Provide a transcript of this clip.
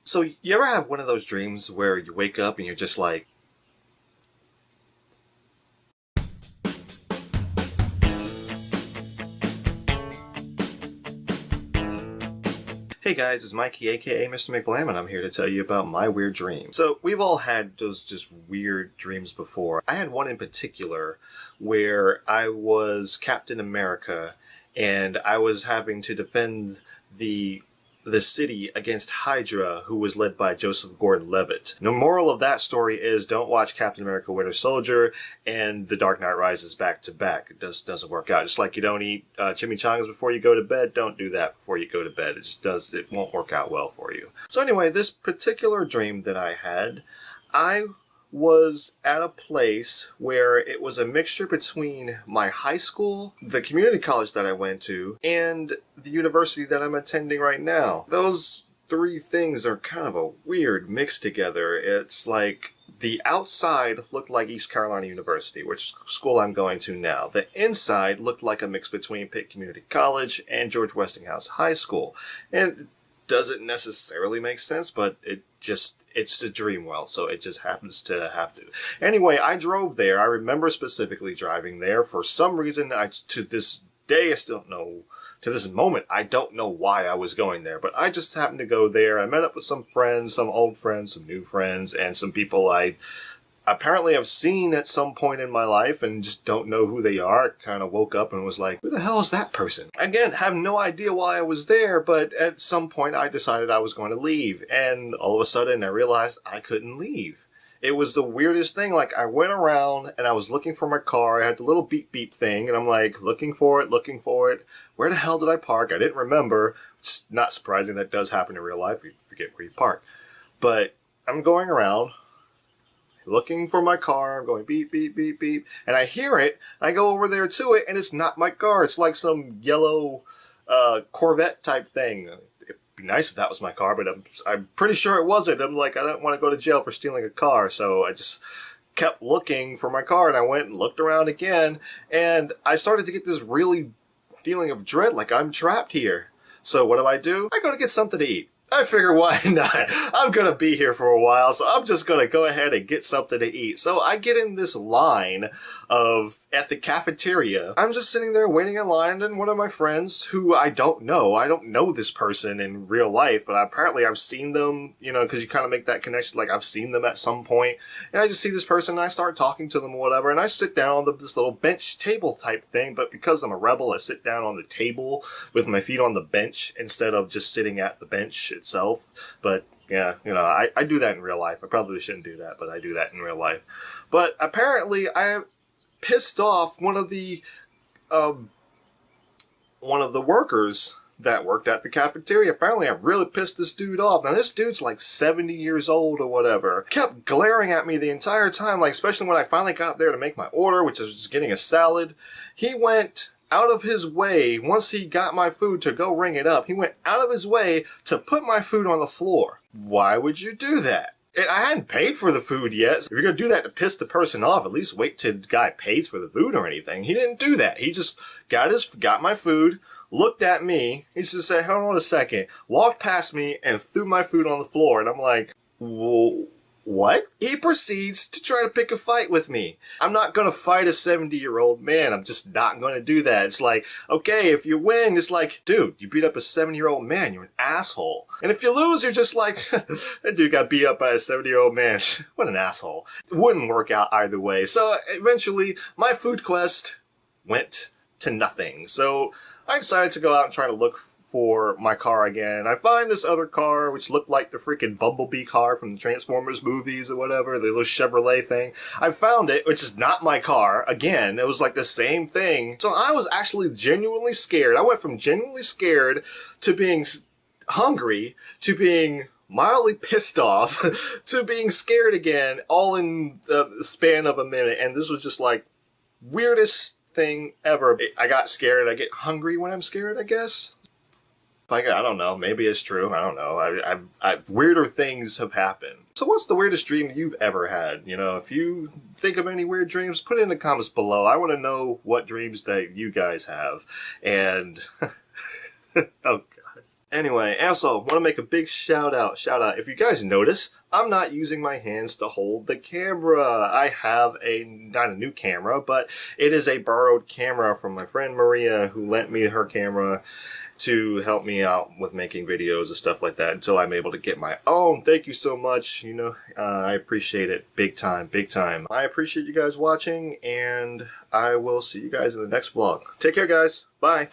So you ever have one of those dreams where you wake up and you're just like, hey guys, it's Mikey aka Mr. McBlam and I'm here to tell you about my weird dream. So we've all had those just weird dreams before. I had one in particular where I was Captain America and I was having to defend the city against Hydra, who was led by Joseph Gordon-Levitt. The moral of that story is don't watch Captain America Winter Soldier and The Dark Knight Rises back to back. It doesn't work out. Just like you don't eat chimichangas before you go to bed, don't do that before you go to bed. It won't work out well for you. So anyway, this particular dream that I had, I was at a place where it was a mixture between my high school, the community college that I went to, and the university that I'm attending right now. Those three things are kind of a weird mix together. It's like the outside looked like East Carolina University, which school I'm going to now. The inside looked like a mix between Pitt Community College and George Westinghouse High School. And it doesn't necessarily make sense, but it's the dream world, so it just happens to have to. Anyway, I drove there. I remember specifically driving there. For some reason, to this day, I still don't know, to this moment, I don't know why I was going there, but I just happened to go there. I met up with some friends, some old friends, some new friends, and some people I apparently have seen at some point in my life and just don't know who they are. Kind of woke up and was like, who the hell is that person? Again, have no idea why I was there, but at some point I decided I was going to leave. And all of a sudden I realized I couldn't leave. It was the weirdest thing. Like, I went around and I was looking for my car. I had the little beep beep thing and I'm like, looking for it. Where the hell did I park? I didn't remember. It's not surprising, that does happen in real life. You forget where you park. But I'm going around looking for my car. I'm going beep, beep, beep, beep. And I hear it. I go over there to it, and it's not my car. It's like some yellow Corvette type thing. It'd be nice if that was my car, but I'm pretty sure it wasn't. I'm like, I don't want to go to jail for stealing a car. So I just kept looking for my car, and I went and looked around again. And I started to get this really feeling of dread, like I'm trapped here. So what do? I go to get something to eat. I figure, why not? I'm gonna be here for a while, so I'm just gonna go ahead and get something to eat. So I get in this line at the cafeteria. I'm just sitting there waiting in line, and one of my friends, who I don't know this person in real life, but apparently I've seen them, because you kind of make that connection, like I've seen them at some point, and I just see this person, and I start talking to them or whatever, and I sit down on this little bench table type thing, but because I'm a rebel, I sit down on the table with my feet on the bench instead of just sitting at the bench itself. But yeah, I do that in real life. I probably shouldn't do that, but I do that in real life. But apparently I pissed off one of the workers that worked at the cafeteria. Apparently I really pissed this dude off. Now this dude's like 70 years old or whatever. Kept glaring at me the entire time, like especially when I finally got there to make my order, which is just getting a salad. He went out of his way, once he got my food to go ring it up, he went out of his way to put my food on the floor. Why would you do that? And I hadn't paid for the food yet. So if you're going to do that to piss the person off, at least wait till the guy pays for the food or anything. He didn't do that. He just got my food, looked at me, he just said, hold on a second, walked past me and threw my food on the floor. And I'm like, whoa. What? He proceeds to try to pick a fight with me. I'm not going to fight a 70-year-old man. I'm just not going to do that. It's like, okay, if you win, it's like, dude, you beat up a 70-year-old man. You're an asshole. And if you lose, you're just like, that dude got beat up by a 70-year-old man. What an asshole. It wouldn't work out either way. So eventually, my food quest went to nothing. So I decided to go out and try to look for my car again. I find this other car, which looked like the freaking Bumblebee car from the Transformers movies or whatever, the little Chevrolet thing. I found it, which is not my car. Again, it was like the same thing. So I was actually genuinely scared. I went from genuinely scared to being hungry to being mildly pissed off to being scared again, all in the span of a minute. And this was just like weirdest thing ever. I got scared. I get hungry when I'm scared, I guess. I don't know. Maybe it's true. I don't know. Weirder things have happened. So what's the weirdest dream you've ever had? If you think of any weird dreams, put it in the comments below. I want to know what dreams that you guys have. And, oh gosh. Anyway, also, want to make a big shout out. If you guys notice, I'm not using my hands to hold the camera. I have not a new camera, but it is a borrowed camera from my friend Maria, who lent me her camera to help me out with making videos and stuff like that until I'm able to get my own. Thank you so much. You know, I appreciate it big time, big time. I appreciate you guys watching, and I will see you guys in the next vlog. Take care, guys. Bye.